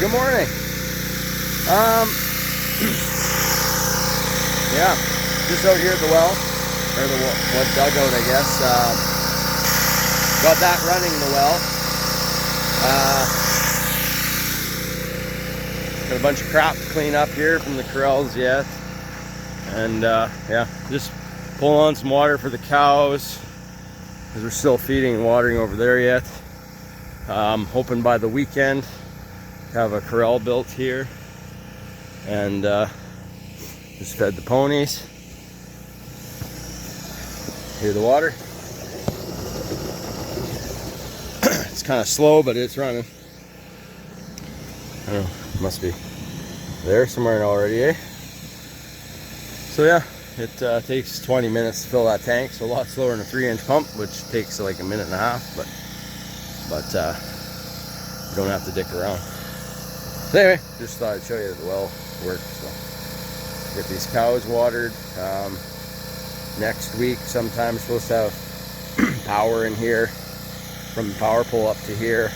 Good morning. Yeah, just out here at the well, or the what dugout, I guess. Got that running in the well. Got a bunch of crap to clean up here from the corrals yet, and yeah, just pulling on some water for the cows because we're still feeding and watering over there yet. Hoping by the weekend have a corral built here, and just fed the ponies. Hear the water. It's kind of slow, but it's running. I don't know, must be there somewhere already, eh? So yeah, it takes 20 minutes to fill that tank, so a lot slower than a 3-inch pump, which takes like a minute and a half, but you don't have to dick around. So anyway, just thought I'd show you that the well works. So get these cows watered. Next week sometime we're supposed to have power in here from the power pole up to here.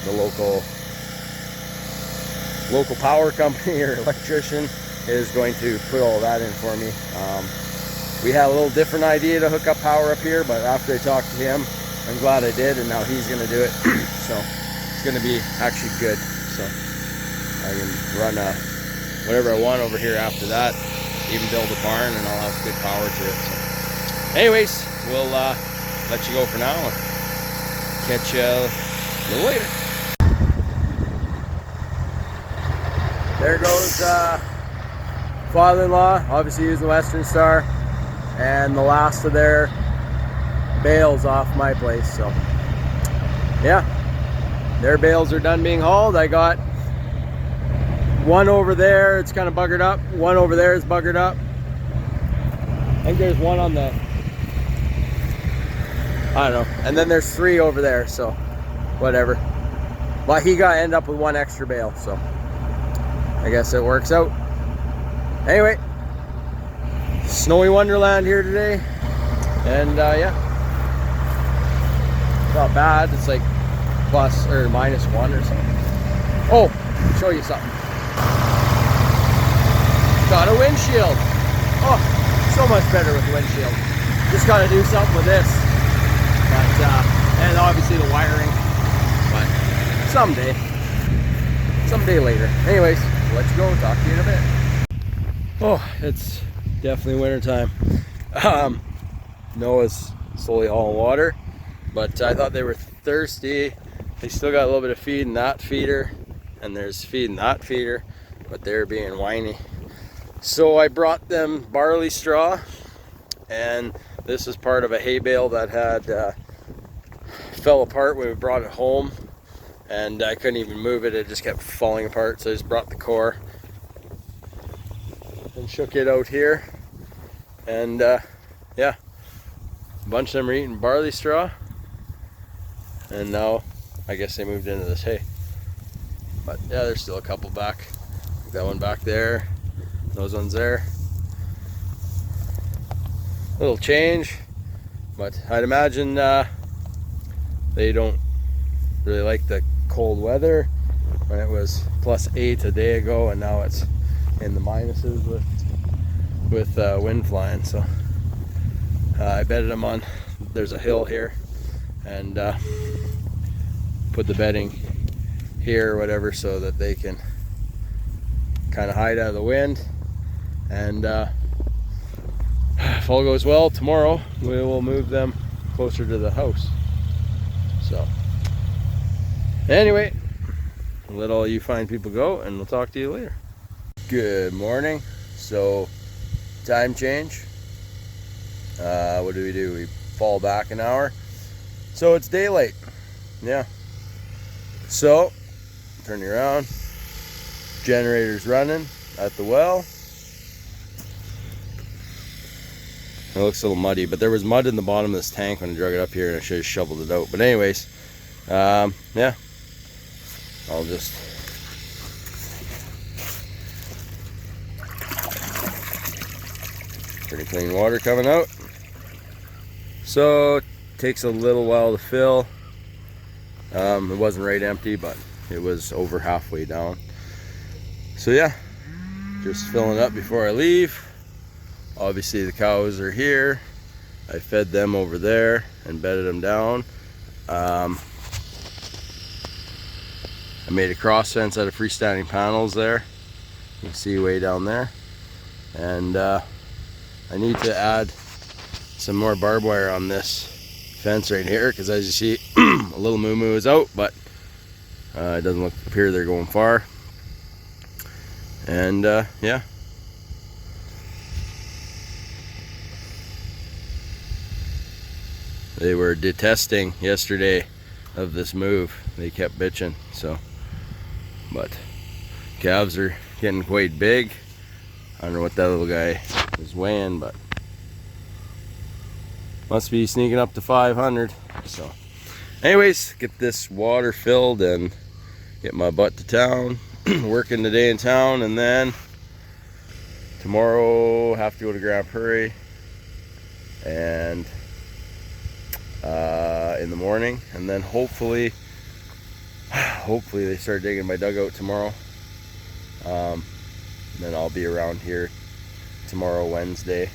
The local power company or electrician is going to put all that in for me. We had a little different idea to hook up power up here, but after I talked to him, I'm glad I did, and now he's going to do it. So it's going to be actually good. So I can run whatever I want over here after that, even build a barn, and I'll have good power to it. So anyways, we'll let you go for now and catch you a little later. There goes father-in-law, obviously using the Western Star, and the last of their bales off my place. So yeah, their bales are done being hauled. I got one over there, it's kind of buggered up. One over there is buggered up. I think there's one on the, I don't know. And then there's 3 over there, so whatever. But he got end up with 1 extra bale, so I guess it works out. Anyway, snowy wonderland here today, and yeah, not bad. It's like plus or -1 or something. Oh, show you something. Got a windshield. Oh, so much better with the windshield. Just got to do something with this, but and obviously the wiring. But someday later. Anyways, let's go. Talk to you in a bit. Oh, it's definitely winter time. Noah's slowly hauling water, but I thought they were thirsty. They still got a little bit of feed in that feeder, and there's feed in that feeder, but they're being whiny. So I brought them barley straw, and this is part of a hay bale that had fell apart when we brought it home, and I couldn't even move it. It just kept falling apart, so I just brought the core and shook it out here, and yeah, a bunch of them are eating barley straw, and now I guess they moved into this hay. But yeah, there's still a couple back. That one back there, those ones there. Little change, but I'd imagine they don't really like the cold weather. When it was +8 a day ago, and now it's in the minuses with wind flying. So I bedded them on, there's a hill here, and put the bedding here or whatever so that they can kind of hide out of the wind. And if all goes well, tomorrow we will move them closer to the house. So anyway, let all you fine people go, and we'll talk to you later. Good morning. So time change. What do? We fall back an hour, so it's daylight. Yeah, so turn you around, generator's running at the well. It looks a little muddy, but there was mud in the bottom of this tank when I drug it up here, and I should have shoveled it out. But anyways, yeah, I'll just pretty clean water coming out. So it takes a little while to fill. It wasn't right empty, but it was over halfway down. So yeah, just filling up before I leave. Obviously the cows are here. I fed them over there and bedded them down. I made a cross fence out of freestanding panels there. You can see way down there. And I need to add some more barbed wire on this fence right here, because as you see, a little moo is out, but it doesn't appear they're going far. And yeah. They were detesting yesterday of this move. They kept bitching, so. But calves are getting quite big. I don't know what that little guy is weighing, but must be sneaking up to 500. So anyways, get this water filled and get my butt to town. Working today in town, and then tomorrow have to go to Grand Prairie and in the morning, and then hopefully they start digging my dugout tomorrow. Then I'll be around here tomorrow, Wednesday,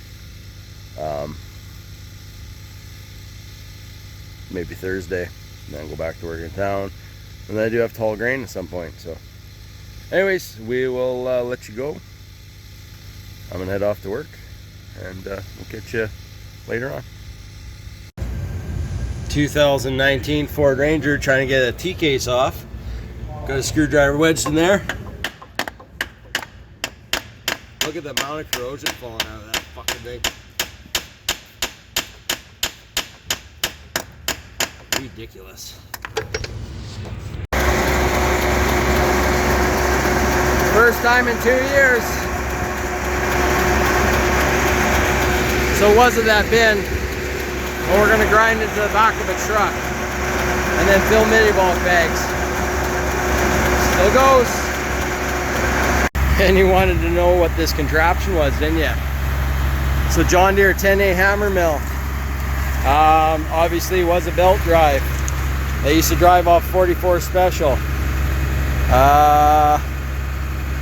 maybe Thursday, and then go back to work in town. And then I do have to haul grain at some point. So anyways, we will let you go. I'm gonna head off to work, and we'll catch you later on. 2019 Ford Ranger, trying to get a T-case off. Got a screwdriver wedged in there. Look at the amount of corrosion falling out of that fucking thing. Ridiculous. First time in 2 years. So wasn't that bin? Well, we're gonna grind into the back of a truck and then fill mini bulk bags. Still goes. And you wanted to know what this contraption was, didn't you? So John Deere 10A hammer mill. Obviously it was a belt drive. They used to drive off 44 special.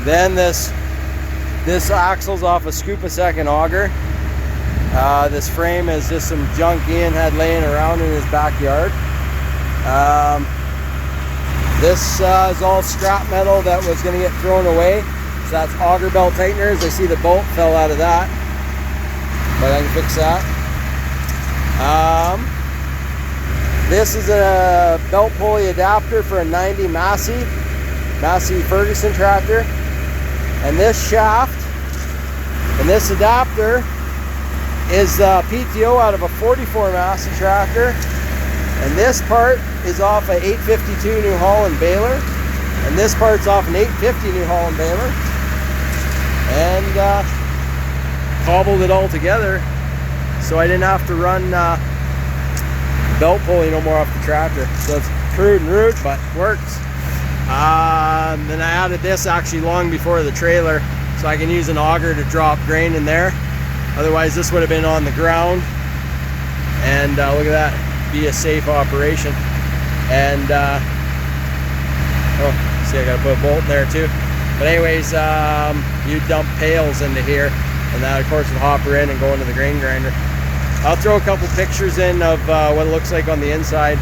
Then this axle's off a scoop a second auger. This frame is just some junk Ian had laying around in his backyard. This is all scrap metal that was going to get thrown away. So that's auger belt tighteners. I see the bolt fell out of that, but I can fix that. This is a belt pulley adapter for a 90 Massey Ferguson tractor. And this shaft and this adapter is PTO out of a 44 Massey tractor. And this part is off a 852 New Holland baler. And this part's off an 850 New Holland baler. And cobbled it all together so I didn't have to run belt pulley no more off the tractor. So it's crude and rude, but works. Then I added this actually long before the trailer, so I can use an auger to drop grain in there. Otherwise this would have been on the ground. And look at that, be a safe operation. And oh, see, I gotta put a bolt in there too. But anyways, you dump pails into here, and that of course would hopper in and go into the grain grinder. I'll throw a couple pictures in of what it looks like on the inside.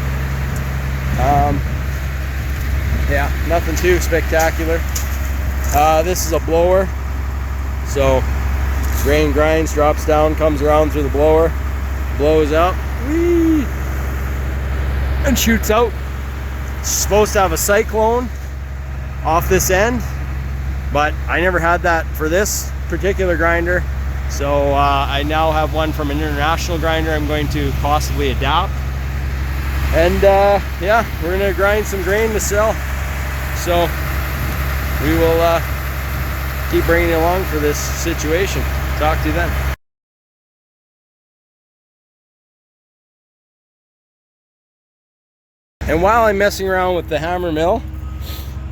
Yeah, nothing too spectacular. This is a blower, so grain grinds, drops down, comes around through the blower, blows up, whee, and shoots out. It's supposed to have a cyclone off this end, but I never had that for this particular grinder. So I now have one from an international grinder I'm going to possibly adapt. And yeah, we're gonna grind some grain to sell. So we will keep bringing you along for this situation. Talk to you then. And while I'm messing around with the hammer mill,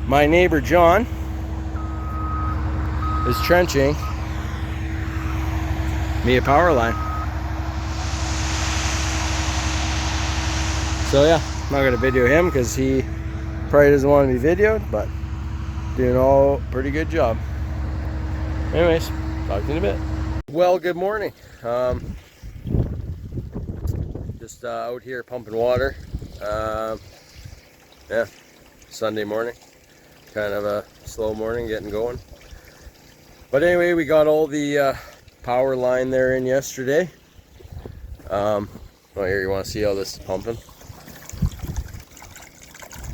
my neighbor John is trenching me a power line. So yeah, I'm not gonna video him because he Probably doesn't want to be videoed, but doing all pretty good job. Anyways, talk to you in a bit. Well, good morning. Just out here pumping water. Yeah, Sunday morning. Kind of a slow morning getting going. But anyway, we got all the power line there in yesterday. Well, here you want to see how this is pumping.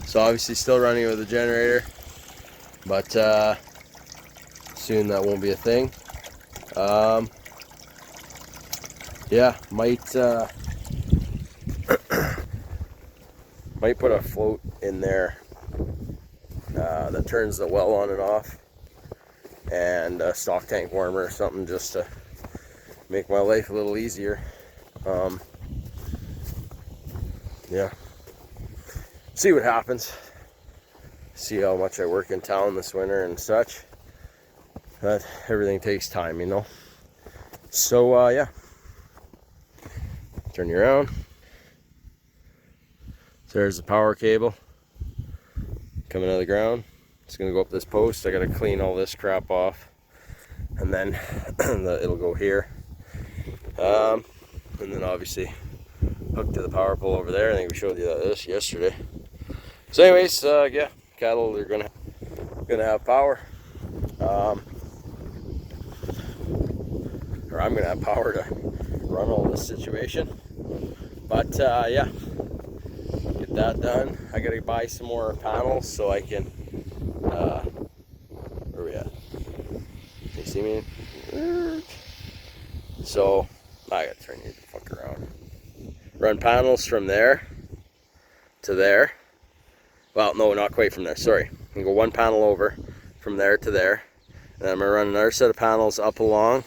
So obviously still running with the generator, but soon that won't be a thing. Yeah, might might put a float in there that turns the well on and off, and a stock tank warmer or something, just to make my life a little easier. Yeah, see what happens. See how much I work in town this winter and such. But everything takes time, you know. So yeah, turn you around. So there's the power cable coming out of the ground. It's gonna go up this post. I gotta clean all this crap off, and then it'll go here. And then obviously hooked to the power pole over there. I think we showed you this yesterday. So anyways, yeah, cattle are gonna have power. Or I'm gonna have power to run all this situation. But yeah, get that done. I gotta buy some more panels so I can where are we at? Can you see me? So I gotta turn you the fuck around. Run panels from there to there. Well, no, not quite from there, sorry. I'm gonna go one panel over from there to there. And then I'm gonna run another set of panels up along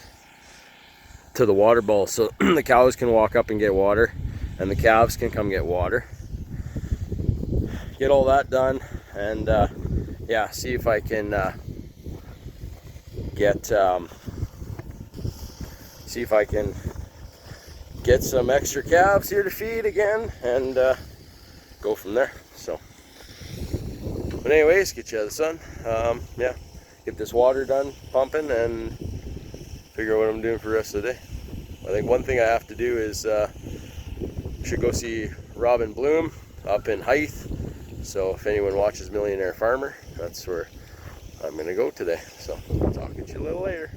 to the water bowl, so the cows can walk up and get water, and the calves can come get water. Get all that done, and yeah, see if I can get some extra calves here to feed again, and go from there. So, but anyways, get you out of the sun. Yeah, get this water done pumping and figure out what I'm doing for the rest of the day. I think one thing I have to do is should go see Robin Bloom up in Hythe. So if anyone watches Millionaire Farmer, that's where I'm gonna go today. So I'll talk to you a little later.